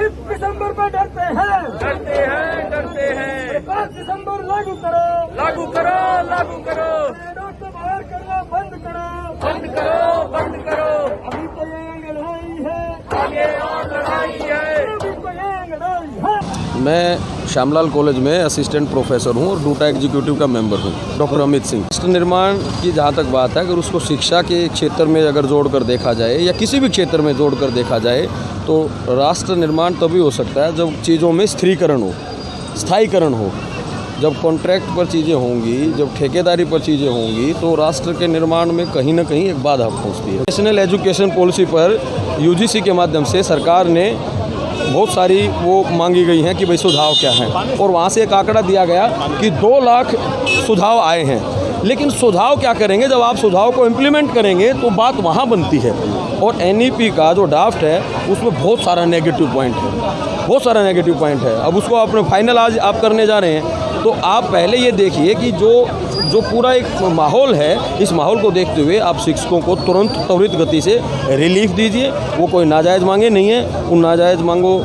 5 दिसंबर में डरते हैं, डरते हैं, डरते हैं। 5 दिसंबर लागू करो, लागू करो, लागू करो, पेड़ों से बाहर करना बंद करो, बंद करो, बंद करो। अभी तो ये लड़ाई है, आगे और लड़ाई है। अभी तो ये लड़ाई है। मैं श्यामलाल कॉलेज में असिस्टेंट प्रोफेसर हूं और डूटा एग्जीक्यूटिव का मेंबर हूं। डॉक्टर अमित सिंह। राष्ट्र निर्माण की जहां तक बात है, अगर उसको शिक्षा के क्षेत्र में अगर जोड़कर देखा जाए या किसी भी क्षेत्र में जोड़कर देखा जाए तो राष्ट्र निर्माण तभी हो सकता है जब चीज़ों में स्थिरीकरण हो, स्थायीकरण हो। जब कॉन्ट्रैक्ट पर चीज़ें होंगी, जब ठेकेदारी पर चीज़ें होंगी तो राष्ट्र के निर्माण में कहीं ना कहीं एक बाधा पहुंचती है। नेशनल एजुकेशन पॉलिसी पर यूजीसी के माध्यम से सरकार ने बहुत सारी वो मांगी गई हैं कि भाई सुझाव क्या हैं, और वहाँ से एक आंकड़ा दिया गया कि 2 लाख सुझाव आए हैं। लेकिन सुझाव क्या करेंगे, जब आप सुझाव को इम्प्लीमेंट करेंगे तो बात वहाँ बनती है। और एनईपी का जो ड्राफ्ट है उसमें बहुत सारा नेगेटिव पॉइंट है, बहुत सारा नेगेटिव पॉइंट है। अब उसको अपने फाइनल आज आप करने जा रहे हैं तो आप पहले ये देखिए कि जो पूरा एक माहौल है, इस माहौल को देखते हुए आप शिक्षकों को तुरंत त्वरित गति से रिलीफ दीजिए। वो कोई नाजायज़ मांगे नहीं है, उन नाजायज़ मांगों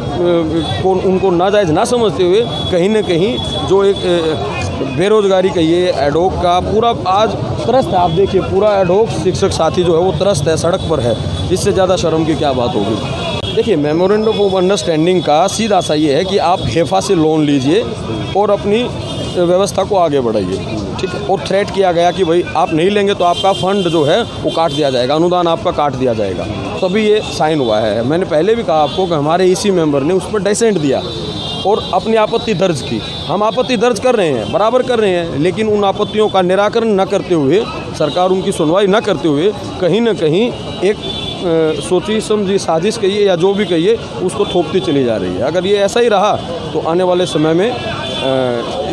को उनको नाजायज़ ना समझते हुए कहीं ना कहीं जो एक बेरोज़गारी कहिए, एडोक का पूरा आज त्रस्त है। आप देखिए पूरा एडोक शिक्षक साथी जो है वो त्रस्त है, सड़क पर है। इससे ज़्यादा शर्म की क्या बात होगी। देखिए मेमोरेंडम ऑफ अंडरस्टैंडिंग का सीधा सा ये है कि आप हेफा से लोन लीजिए और अपनी व्यवस्था को आगे बढ़ाइए, ठीक है। और थ्रेट किया गया कि भाई आप नहीं लेंगे तो आपका फंड जो है वो काट दिया जाएगा, अनुदान आपका काट दिया जाएगा। तभी ये साइन हुआ है। मैंने पहले भी कहा आपको कि हमारे इसी मेंबर ने उस पर डिसेंट दिया और अपनी आपत्ति दर्ज की। हम आपत्ति दर्ज कर रहे हैं, बराबर कर रहे हैं, लेकिन उन आपत्तियों का निराकरण न करते हुए, सरकार उनकी सुनवाई न करते हुए कहीं न कहीं एक सोची समझी साजिश कहिए या जो भी कहिए उसको थोपती चली जा रही है। अगर ये ऐसा ही रहा तो आने वाले समय में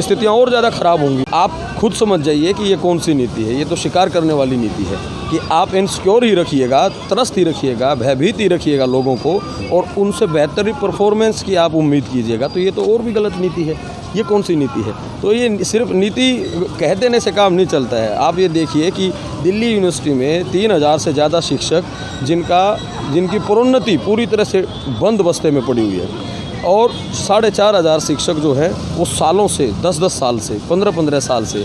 स्थितियाँ और ज़्यादा ख़राब होंगी। आप खुद समझ जाइए कि ये कौन सी नीति है। ये तो शिकार करने वाली नीति है कि आप इनसिक्योर ही रखिएगा, त्रस्त ही रखिएगा, भयभीत ही रखिएगा लोगों को और उनसे बेहतर परफॉर्मेंस की आप उम्मीद कीजिएगा। तो ये तो और भी गलत नीति है। ये कौन सी नीति है? तो ये सिर्फ नीति कह देने से काम नहीं चलता है। आप ये देखिए कि दिल्ली यूनिवर्सिटी में 3000 से ज़्यादा शिक्षक जिनकी प्रोन्नति पूरी तरह से बंद बस्ते में पड़ी हुई है और 4500 शिक्षक जो है वो सालों से 10-10 साल से 15-15 साल से,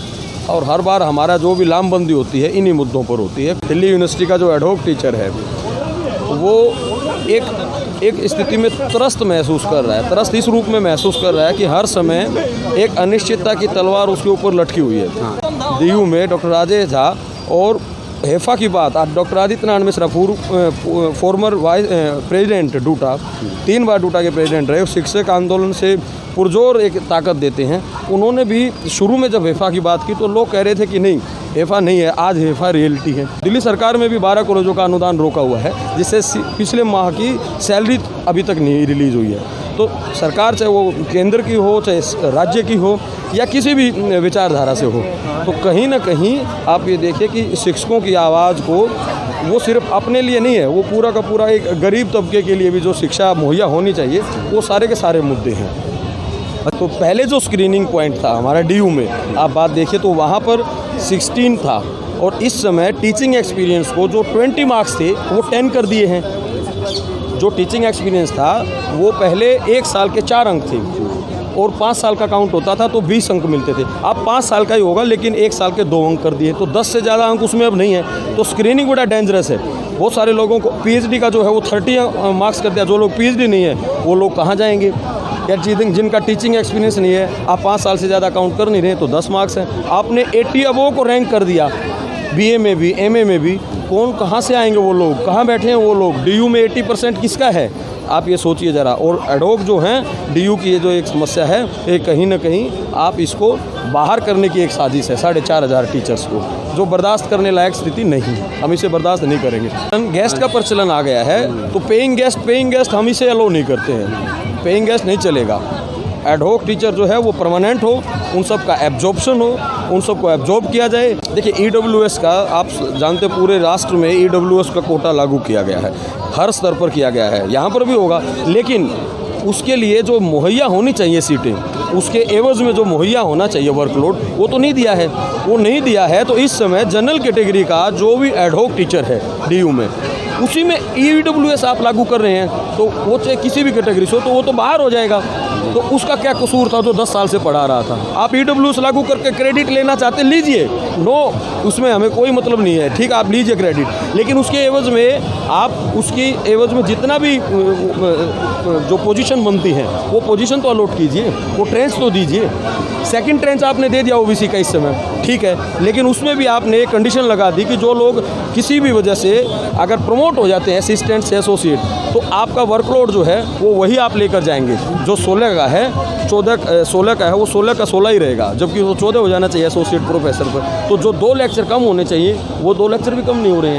और हर बार हमारा जो भी लामबंदी होती है इन्हीं मुद्दों पर होती है। दिल्ली यूनिवर्सिटी का जो एडहॉक टीचर है वो एक स्थिति में त्रस्त महसूस कर रहा है। त्रस्त इस रूप में महसूस कर रहा है कि हर समय एक अनिश्चितता की तलवार उसके ऊपर लटकी हुई है। डीयू में डॉक्टर राजेश झा और हेफा की बात, आज doctor Adityanath Mishra farmer vice president due to, 3 बार डूटा के प्रेसिडेंट रहे, शिक्षक आंदोलन से पुरजोर एक ताकत देते हैं। उन्होंने भी शुरू में जब हेफा की बात की तो लोग कह रहे थे कि नहीं हेफा नहीं है, आज हेफा रियलिटी है। दिल्ली सरकार में भी 12 कॉलेजों का अनुदान रोका हुआ है जिससे पिछले माह की सैलरी अभी तक नहीं रिलीज़ हुई है। तो सरकार चाहे वो केंद्र की हो, चाहे राज्य की हो या किसी भी विचारधारा से हो, तो कहीं ना कहीं आप ये देखिए कि शिक्षकों की आवाज़ को वो सिर्फ अपने लिए नहीं है, वो पूरा का पूरा एक गरीब तबके के लिए भी जो शिक्षा मुहैया होनी चाहिए वो सारे के सारे मुद्दे हैं। तो पहले जो स्क्रीनिंग पॉइंट था हमारा डीयू में, आप बात देखिए तो वहाँ पर 16 था और इस समय टीचिंग एक्सपीरियंस को जो 20 मार्क्स थे वो 10 कर दिए हैं। जो टीचिंग एक्सपीरियंस था वो पहले 1 साल के 4 अंक थे और 5 साल का काउंट होता था तो 20 अंक मिलते थे। अब 5 साल का ही होगा लेकिन 1 साल के 2 अंक कर दिए, तो 10 से ज़्यादा अंक उसमें अब नहीं है। तो स्क्रीनिंग बड़ा डेंजरस है। बहुत सारे लोगों को पीएचडी का जो है वो 30 मार्क्स कर दिया। जो लोग पीएचडी नहीं है वो लोग कहाँ जाएंगे? या जिनका टीचिंग एक्सपीरियंस नहीं है, आप 5 साल से ज़्यादा काउंट कर नहीं रहे तो 10 मार्क्स हैं। आपने 80 अबोव को रैंक कर दिया, बीए में भी एमए में भी। कौन कहाँ से आएंगे वो लोग? कहाँ बैठे हैं वो लोग? डीयू में 80% किसका है? आप ये सोचिए ज़रा। और एडहॉक जो हैं डीयू की ये जो एक समस्या है, ये कहीं ना कहीं आप इसको बाहर करने की एक साजिश है 4500 टीचर्स को, जो बर्दाश्त करने लायक स्थिति नहीं। हम इसे बर्दाश्त नहीं करेंगे। गेस्ट का प्रचलन आ गया है तो पेइंग गेस्ट हम इसे अलो नहीं करते हैं। पेइंग गेस्ट नहीं चलेगा। एडहॉक टीचर जो है वो परमानेंट हो, उन सब का एब्जॉर्प्शन हो, उन सबको एब्जॉर्ब किया जाए। देखिए ईडब्ल्यूएस का आप जानते पूरे राष्ट्र में ईडब्ल्यूएस का कोटा लागू किया गया है, हर स्तर पर किया गया है, यहाँ पर भी होगा। लेकिन उसके लिए जो मुहैया होनी चाहिए सीटें, उसके एवज में जो मुहैया होना चाहिए वर्कलोड, वो तो नहीं दिया है। वो नहीं दिया है तो इस समय जनरल कैटेगरी का जो भी एडहॉक टीचर है डीयू में उसी में EWS आप लागू कर रहे हैं तो वो चाहे किसी भी कैटेगरी से हो तो वो तो बाहर हो जाएगा। तो उसका क्या कसूर था जो 10 साल से पढ़ा रहा था? आप EWS लागू करके क्रेडिट लेना चाहते लीजिए, नो, उसमें हमें कोई मतलब नहीं है, ठीक, आप लीजिए क्रेडिट, लेकिन उसके एवज में आप उसकी एवज में जितना भी जो पोजीशन बनती है वो पोजीशन तो अलॉट कीजिए, वो ट्रेंच तो दीजिए। सेकंड ट्रेंच आपने दे दिया ओबीसी का इस समय, ठीक है, लेकिन उसमें भी आपने एक कंडीशन लगा दी कि जो लोग किसी भी वजह से अगर प्रमोट हो जाते हैं असिस्टेंट से एसोसिएट, तो आपका वर्कलोड जो है वो वही आप लेकर जाएंगे। जो 16 का है 16 का है वो 16 का 16 ही रहेगा, जबकि वो 14 हो जाना चाहिए एसोसिएट प्रोफेसर पर। तो जो 2 लेक्चर कम होने चाहिए वो 2 लेक्चर भी कम नहीं हो रहे हैं।